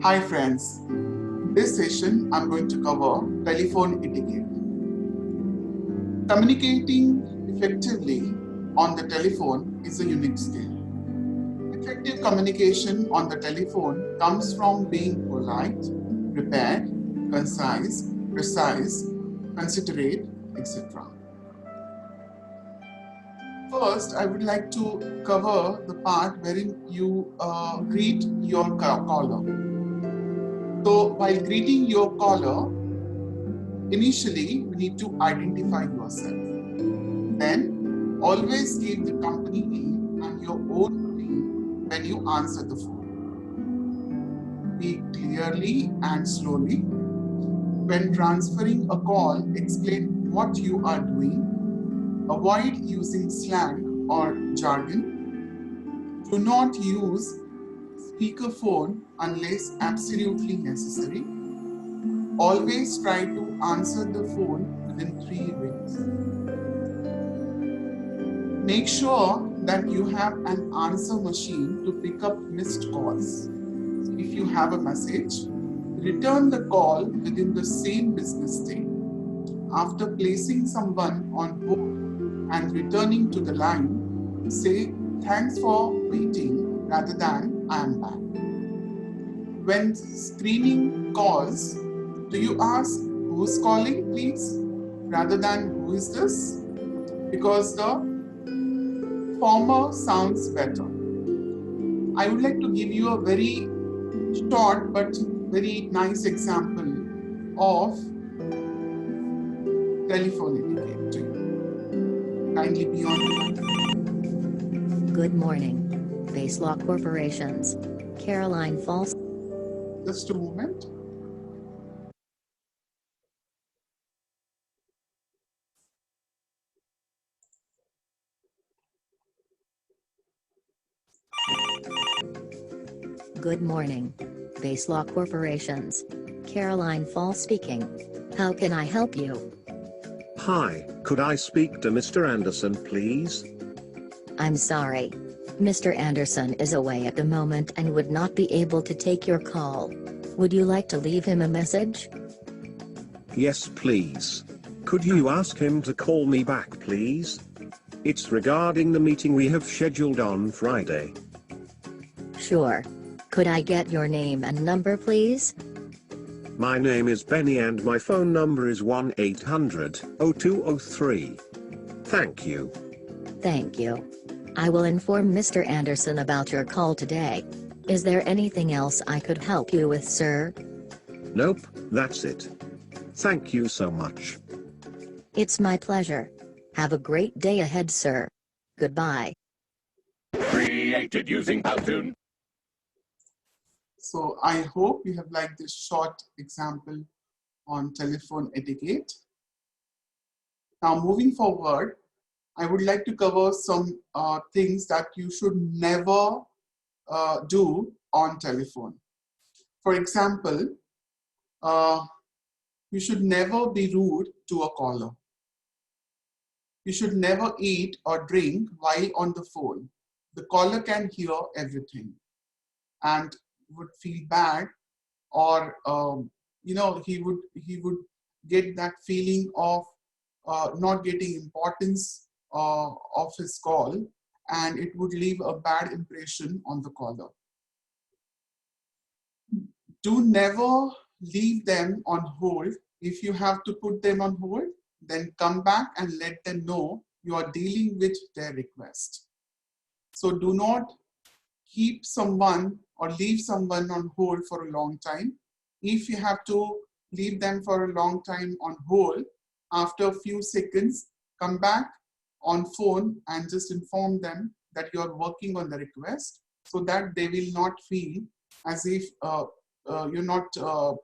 Hi friends, this session I'm going to cover telephone etiquette. Communicating effectively on the telephone is a unique skill. Effective communication on the telephone comes from being polite, prepared, concise, precise, considerate, etc. First, I would like to cover the part wherein you greet your caller. So, while greeting your caller, initially, we need to identify yourself. Then, always give the company name and your own name when you answer the phone. Speak clearly and slowly. When transferring a call, explain what you are doing. Avoid using slang or jargon. Do not use speakerphone unless absolutely necessary. Always try to answer the phone within 3 rings. Make sure that you have an answer machine to pick up missed calls. If you have a message, return the call within the same business day. After placing someone on hold and returning to the line, say thanks for waiting rather than I am back. When screening calls, do you ask who's calling, please, rather than who is this? Because the former sounds better. I would like to give you a very short but very nice example of telephone etiquette to you. Kindly be on the line. Good morning, Base Law Corporations, Caroline Falls. Just a moment. Good morning, Base Law Corporations, Caroline Falls speaking. How can I help you? Hi, could I speak to Mr. Anderson, please? I'm sorry. Mr. Anderson is away at the moment and would not be able to take your call. Would you like to leave him a message? Yes, please. Could you ask him to call me back, please? It's regarding the meeting we have scheduled on Friday. Sure. Could I get your name and number, please? My name is Benny and my phone number is 1-800-0203. Thank you. Thank you. I will inform Mr. Anderson about your call today. Is there anything else I could help you with, sir? Nope, that's it. Thank you so much. It's my pleasure. Have a great day ahead, sir. Goodbye. Created using Powtoon. So I hope you have liked this short example on telephone etiquette. Now moving forward, I would like to cover some things that you should never do on telephone. For example, you should never be rude to a caller. You should never eat or drink while on the phone. The caller can hear everything and would feel bad, or he would get that feeling of not getting importance of his call, and it would leave a bad impression on the caller. Do never leave them on hold. If you have to put them on hold, then come back and let them know you are dealing with their request. So do not keep someone or leave someone on hold for a long time. If you have to leave them for a long time on hold, after a few seconds, come back on phone and just inform them that you are working on the request, so that they will not feel as if you're not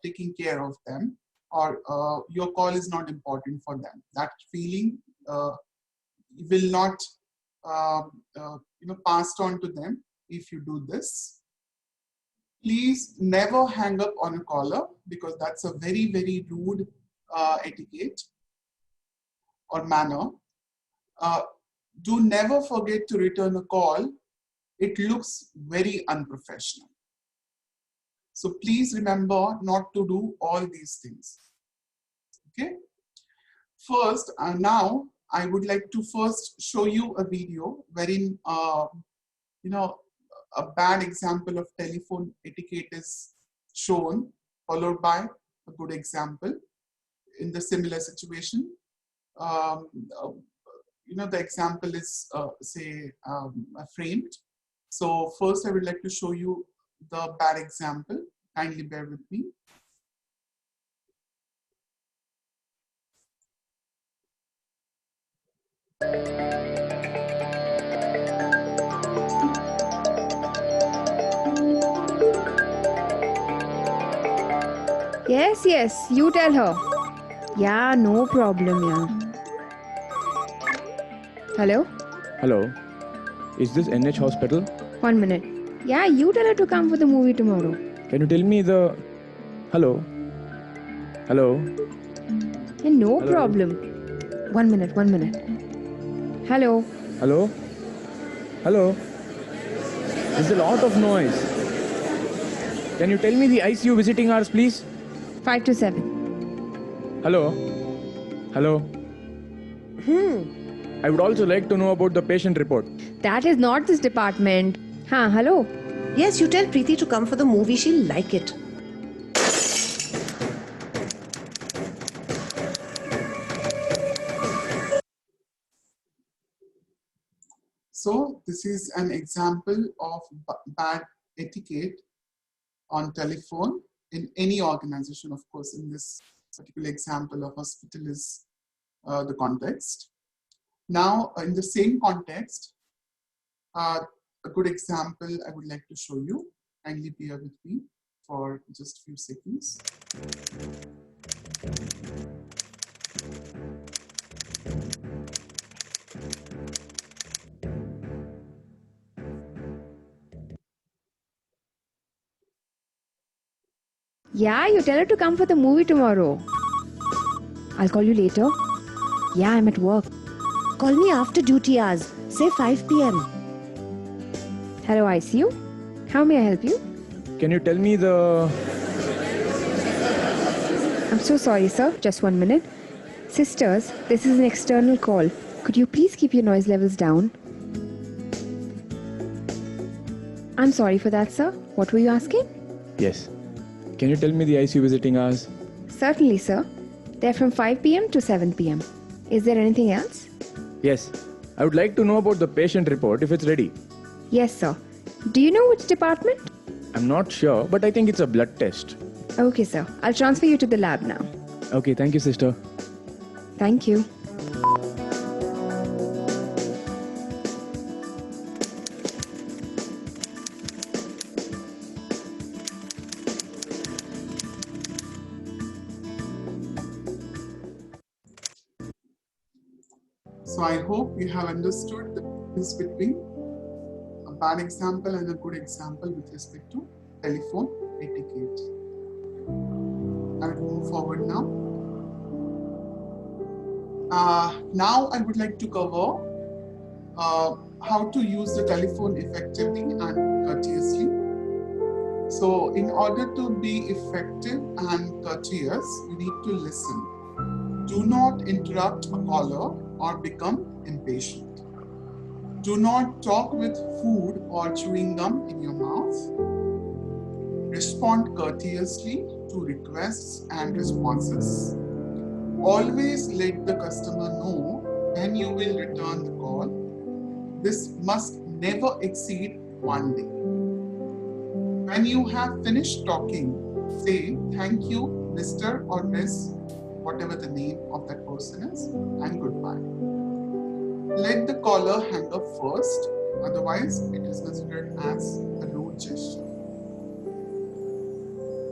taking care of them, or your call is not important for them. That feeling will not passed on to them if you do this. Please never hang up on a caller, because that's a very, very rude etiquette or manner. Do never forget to return a call. It looks very unprofessional. So please remember not to do all these things. Okay. First, now I would like to first show you a video wherein a bad example of telephone etiquette is shown, followed by a good example in the similar situation. The example is framed. So first I would like to show you the bad example. Kindly bear with me. Yes, you tell her. Yeah, no problem, yeah. Hello? Hello, is this NH Hospital? 1 minute. Yeah, you tell her to come for the movie tomorrow. Can you tell me the... Hello? Hello? Yeah, no Hello? problem. 1 minute. Hello? Hello? Hello? There's a lot of noise. Can you tell me the ICU visiting hours, please? 5 to 7. Hello? Hello? I would also like to know about the patient report. That is not this department. Hello? Yes, you tell Preeti to come for the movie. She'll like it. So this is an example of bad etiquette on telephone in any organization. Of course, in this particular example, a hospital is the context. Now, in the same context, a good example I would like to show you. Kindly bear with me for just a few seconds. Yeah, you tell her to come for the movie tomorrow. I'll call you later. Yeah, I'm at work. Call me after duty hours. Say 5 p.m. Hello, ICU. How may I help you? Can you tell me the... I'm so sorry, sir. Just 1 minute. Sisters, this is an external call. Could you please keep your noise levels down? I'm sorry for that, sir. What were you asking? Yes. Can you tell me the ICU visiting hours? Certainly, sir. They're from 5 p.m. to 7 p.m. Is there anything else? Yes. I would like to know about the patient report if it's ready. Yes, sir. Do you know which department? I'm not sure, but I think it's a blood test. Okay, sir. I'll transfer you to the lab now. Okay, thank you, sister. Thank you. So I hope you have understood the difference between a bad example and a good example with respect to telephone etiquette. I will move forward now. Now I would like to cover how to use the telephone effectively and courteously. So in order to be effective and courteous, you need to listen. Do not interrupt a caller or become impatient. Do not talk with food or chewing gum in your mouth. Respond courteously to requests and responses. Always let the customer know when you will return the call. This must never exceed 1 day. When you have finished talking, say thank you, Mr. or Miss, whatever the name of that person is, and goodbye. Let the caller hang up first, otherwise it is considered as a rude gesture.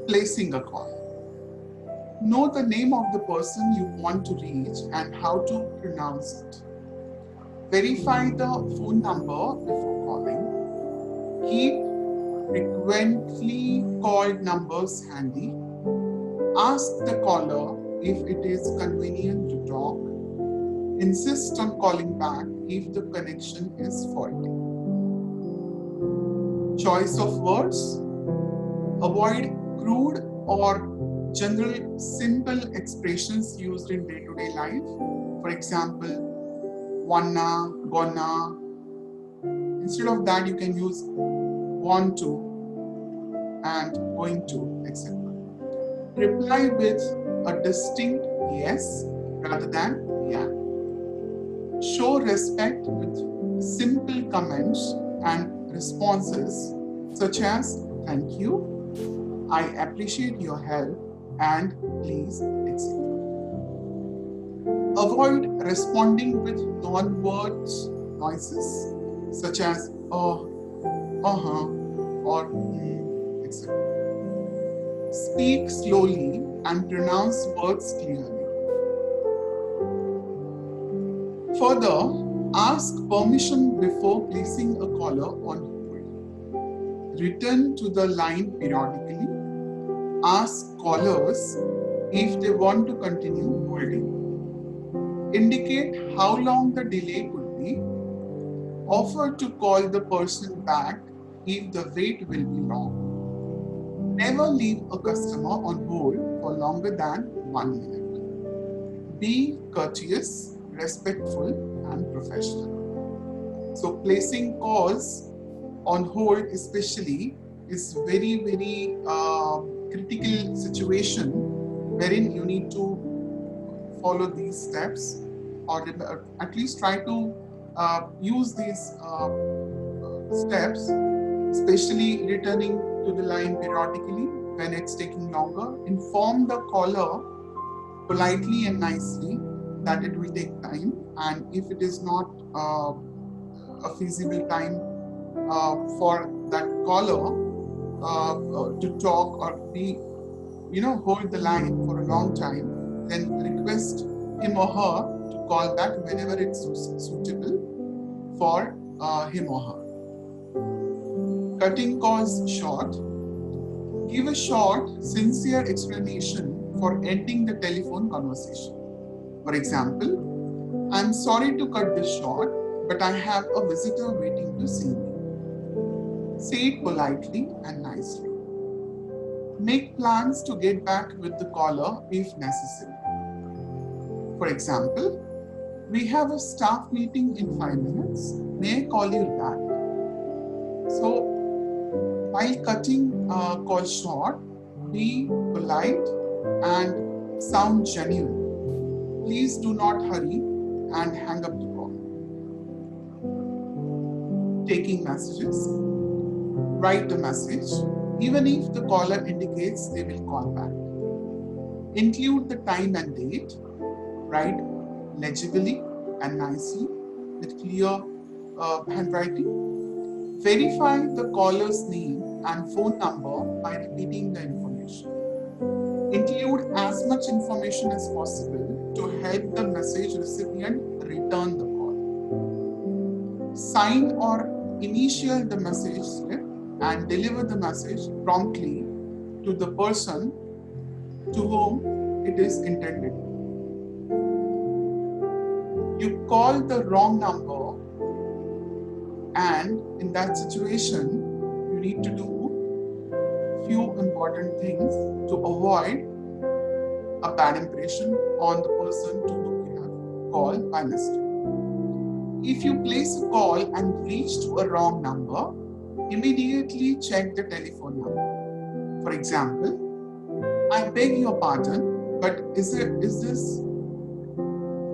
Placing a call. Know the name of the person you want to reach and how to pronounce it. Verify the phone number before calling. Keep frequently called numbers handy. Ask the caller if it is convenient to talk. Insist on calling back if the connection is faulty. Choice of words. Avoid crude or general simple expressions used in day-to-day life. For example, wanna, gonna. Instead of that, you can use want to and going to, etc. Reply with a distinct yes rather than yeah. Show respect with simple comments and responses such as thank you, I appreciate your help, and please, etc. Avoid responding with non-words noises such as uh-huh, or etc. Speak slowly and pronounce words clearly. Further, ask permission before placing a caller on hold. Return to the line periodically. Ask callers if they want to continue holding. Indicate how long the delay could be. Offer to call the person back if the wait will be long. Never leave a customer on hold for longer than 1 minute. Be courteous, respectful, and professional. So placing calls on hold especially is very, very critical situation wherein you need to follow these steps or at least try to use these steps, especially returning to the line periodically when it's taking longer. Inform the caller politely and nicely that it will take time, and if it is not a feasible time for that caller to talk or be, hold the line for a long time, then request him or her to call back whenever it's suitable for him or her. Cutting calls short. Give a short, sincere explanation for ending the telephone conversation. For example, I'm sorry to cut this short, but I have a visitor waiting to see me. Say it politely and nicely. Make plans to get back with the caller if necessary. For example, we have a staff meeting in 5 minutes. May I call you back? So, while cutting calls short, be polite and sound genuine. Please do not hurry and hang up the call. Taking messages. Write a message, even if the caller indicates they will call back. Include the time and date. Write legibly and nicely with clear handwriting. Verify the caller's name and phone number by repeating the information. Include as much information as possible to help the message recipient return the call. Sign or initial the message slip and deliver the message promptly to the person to whom it is intended. You call the wrong number, and in that situation, you need to do few important things to avoid a bad impression on the person to whom you have called by mistake. If you place a call and reach to a wrong number, immediately check the telephone number. For example, I beg your pardon, but is this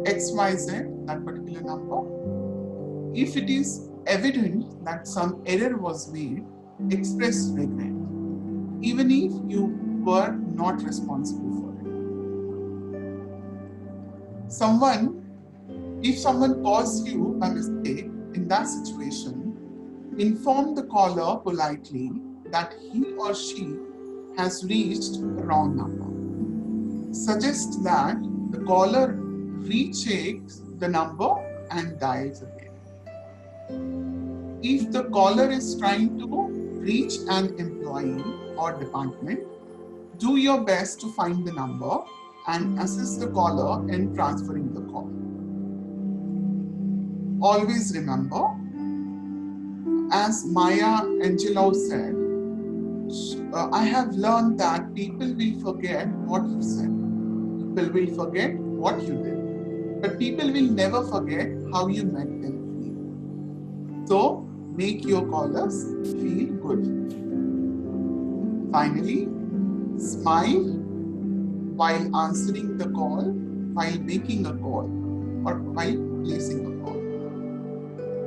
XYZ, that particular number? If it is evident that some error was made, express regret, even if you were not responsible for it. If someone calls you by mistake in that situation, inform the caller politely that he or she has reached the wrong number. Suggest that the caller rechecks the number and dials again. If the caller is trying to reach an employee or department, do your best to find the number and assist the caller in transferring the call. Always remember, as Maya Angelou said, I have learned that people will forget what you said. People will forget what you did. But people will never forget how you made them feel. So make your callers feel good. Finally, smile while answering the call, while making a call, or while placing a call.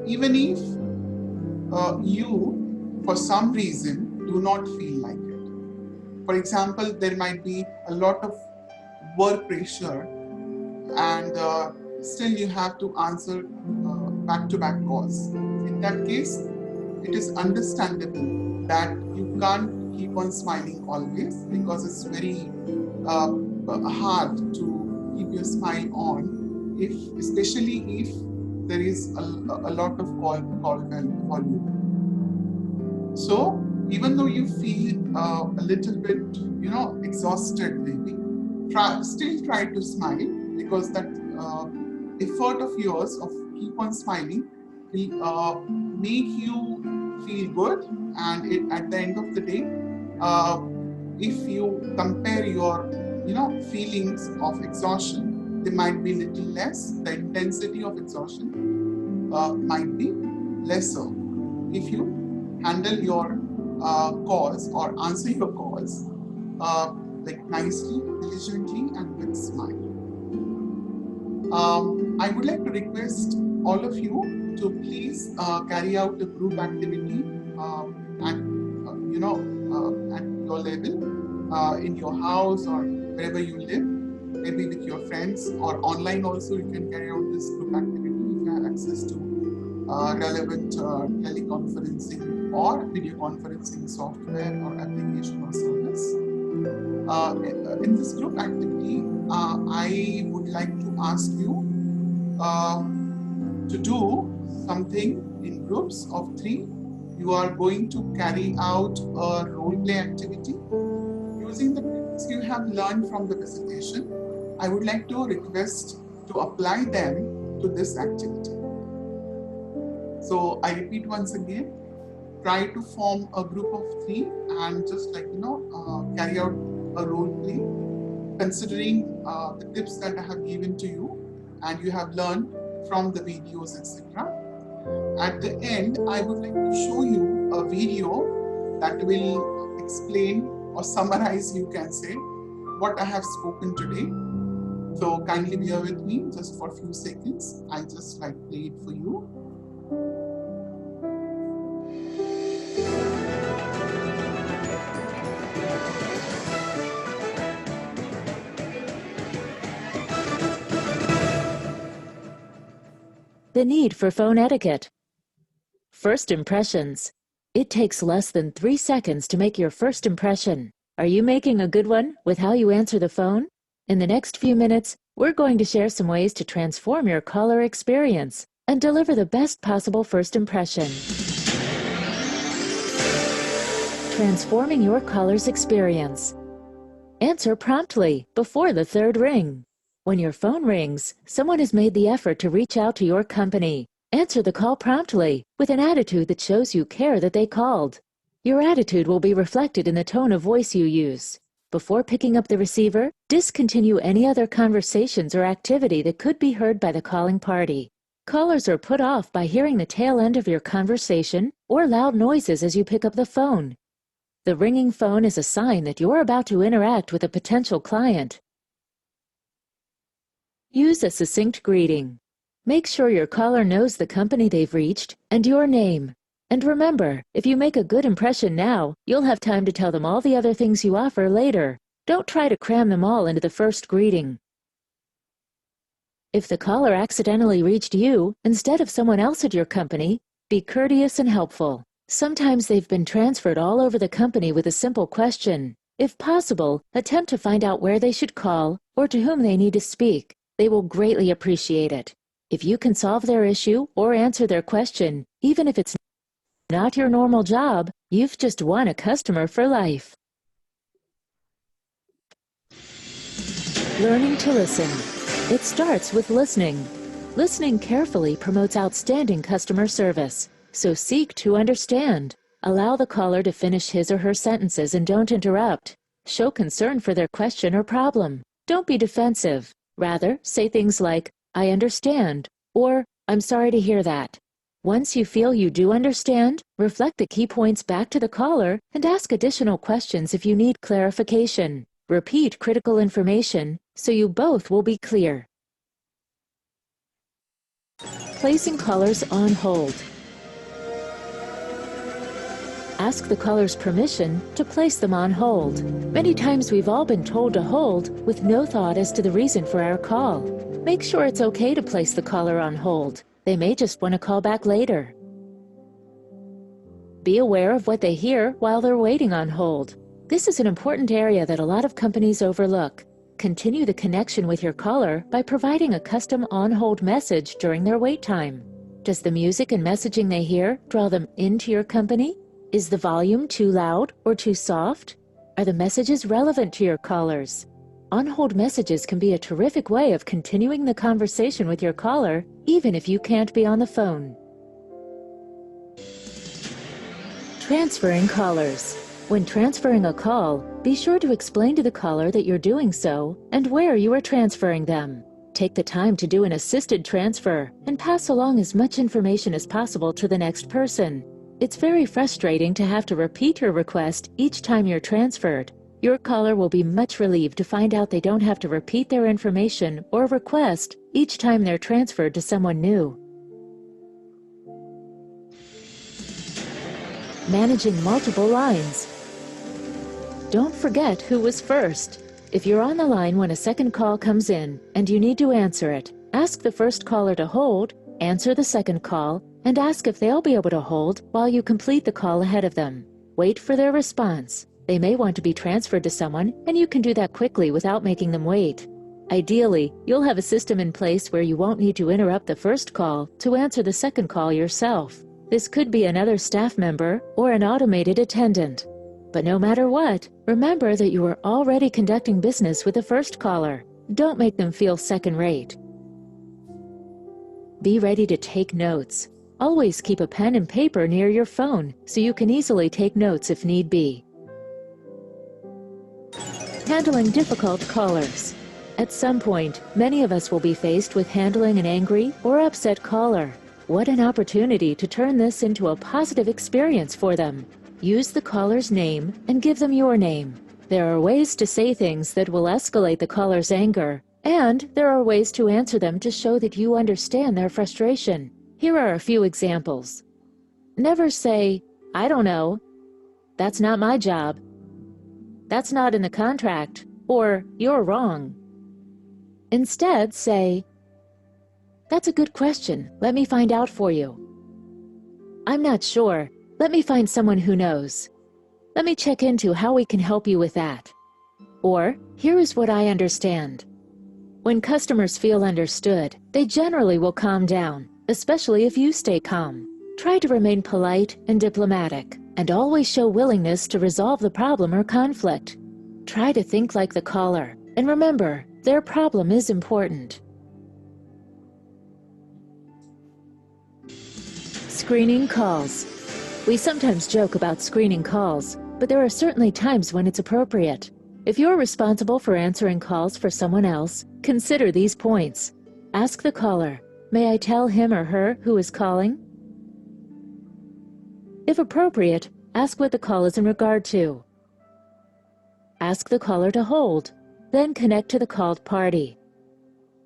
Even if you, for some reason, do not feel like it. For example, there might be a lot of work pressure and still you have to answer back-to-back calls. In that case, it is understandable that you can't keep on smiling always because it's very hard to keep your smile on, especially if there is a lot of call volume. So even though you feel a little bit, exhausted, maybe still try to smile, because that effort of yours of keep on smiling will make you feel good, and at the end of the day, if you compare your feelings of exhaustion, they might be little less. The intensity of exhaustion might be lesser if you handle your calls or answer your calls like nicely, diligently, and with smile. I would like to request all of you to please carry out a group activity at your level, in your house or wherever you live, maybe with your friends, or online also you can carry out this group activity if you have access to relevant teleconferencing or video conferencing software or application or service. In this group activity, I would like to ask you to do something in groups of 3. You are going to carry out a role play activity using the tricks you have learned from the presentation. I would like to request to apply them to this activity. So I repeat once again, try to form a group of 3 and just carry out a role play, considering the tips that I have given to you and you have learned from the videos, etc. At the end, I would like to show you a video that will explain or summarize, you can say, what I have spoken today. So kindly bear with me just for a few seconds. I just play it for you. The need for phone etiquette. First impressions. It takes less than 3 seconds to make your first impression. Are you making a good one with how you answer the phone? In the next few minutes, we're going to share some ways to transform your caller experience and deliver the best possible first impression. Transforming your caller's experience. Answer promptly before the 3rd ring. When your phone rings, someone has made the effort to reach out to your company. Answer the call promptly, with an attitude that shows you care that they called. Your attitude will be reflected in the tone of voice you use. Before picking up the receiver, discontinue any other conversations or activity that could be heard by the calling party. Callers are put off by hearing the tail end of your conversation or loud noises as you pick up the phone. The ringing phone is a sign that you're about to interact with a potential client. Use a succinct greeting. Make sure your caller knows the company they've reached and your name. And remember, if you make a good impression now, you'll have time to tell them all the other things you offer later. Don't try to cram them all into the first greeting. If the caller accidentally reached you instead of someone else at your company, be courteous and helpful. Sometimes they've been transferred all over the company with a simple question. If possible, attempt to find out where they should call or to whom they need to speak. They will greatly appreciate it. If you can solve their issue or answer their question, even if it's not your normal job, you've just won a customer for life. Learning to listen. It starts with listening. Listening carefully promotes outstanding customer service, so seek to understand. Allow the caller to finish his or her sentences and don't interrupt. Show concern for their question or problem. Don't be defensive. Rather, say things like, "I understand," or "I'm sorry to hear that." Once you feel you do understand, reflect the key points back to the caller and ask additional questions if you need clarification. Repeat critical information so you both will be clear. Placing callers on hold. Ask the caller's permission to place them on hold. Many times we've all been told to hold with no thought as to the reason for our call. Make sure it's okay to place the caller on hold. They may just want to call back later. Be aware of what they hear while they're waiting on hold. This is an important area that a lot of companies overlook. Continue the connection with your caller by providing a custom on-hold message during their wait time. Does the music and messaging they hear draw them into your company? Is the volume too loud or too soft? Are the messages relevant to your callers? On-hold messages can be a terrific way of continuing the conversation with your caller, even if you can't be on the phone. Transferring callers. When transferring a call, be sure to explain to the caller that you're doing so and where you are transferring them. Take the time to do an assisted transfer and pass along as much information as possible to the next person. It's very frustrating to have to repeat your request each time you're transferred. Your caller will be much relieved to find out they don't have to repeat their information or request each time they're transferred to someone new. Managing multiple lines. Don't forget who was first. If you're on the line when a second call comes in and you need to answer it, ask the first caller to hold, answer the second call, and ask if they'll be able to hold while you complete the call ahead of them. Wait for their response. They may want to be transferred to someone, and you can do that quickly without making them wait. Ideally, you'll have a system in place where you won't need to interrupt the first call to answer the second call yourself. This could be another staff member or an automated attendant. But no matter what, remember that you are already conducting business with the first caller. Don't make them feel second-rate. Be ready to take notes. Always keep a pen and paper near your phone so you can easily take notes if need be. Handling difficult callers. At some point, many of us will be faced with handling an angry or upset caller. What an opportunity to turn this into a positive experience for them. Use the caller's name and give them your name. There are ways to say things that will escalate the caller's anger, and there are ways to answer them to show that you understand their frustration. Here are a few examples. Never say, "I don't know," "That's not my job," "That's not in the contract," or "You're wrong." Instead, say, "That's a good question. Let me find out for you." "I'm not sure. Let me find someone who knows. Let me check into how we can help you with that." Or, "Here is what I understand." When customers feel understood, they generally will calm down, especially if you stay calm. Try to remain polite and diplomatic, and always show willingness to resolve the problem or conflict. Try to think like the caller, and remember, their problem is important. Screening calls. We sometimes joke about screening calls, but there are certainly times when it's appropriate. If you're responsible for answering calls for someone else, consider these points. Ask the caller, "May I tell him or her who is calling?" If appropriate, ask what the call is in regard to. Ask the caller to hold, then connect to the called party.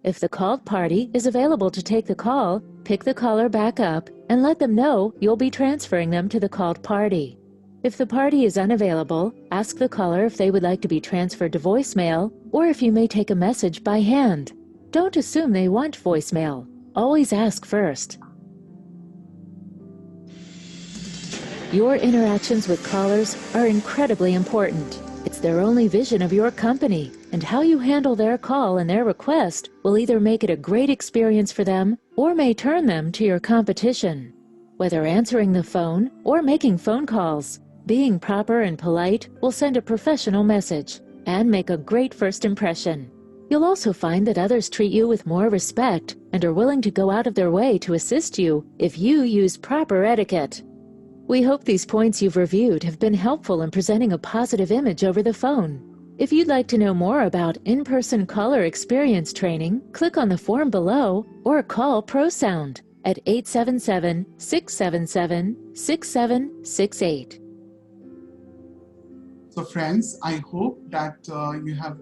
If the called party is available to take the call, pick the caller back up and let them know you'll be transferring them to the called party. If the party is unavailable, ask the caller if they would like to be transferred to voicemail or if you may take a message by hand. Don't assume they want voicemail. Always ask first. Your interactions with callers are incredibly important. It's their only vision of your company, and how you handle their call and their request will either make it a great experience for them or may turn them to your competition. Whether answering the phone or making phone calls, being proper and polite will send a professional message and make a great first impression. You'll also find that others treat you with more respect and are willing to go out of their way to assist you if you use proper etiquette. We hope these points you've reviewed have been helpful in presenting a positive image over the phone. If you'd like to know more about in-person caller experience training, click on the form below or call ProSound at 877-677-6768. So friends, I hope that you have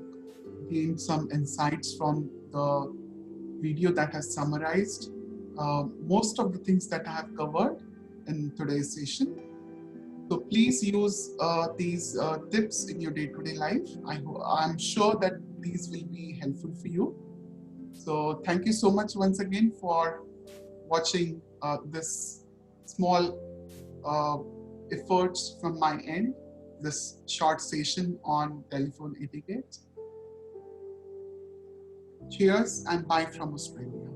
gained some insights from the video that has summarized most of the things that I have covered in today's session. So please use these tips in your day-to-day life. I'm sure that these will be helpful for you. So thank you so much once again for watching this small efforts from my end, this short session on telephone etiquette. Cheers and bye from Australia.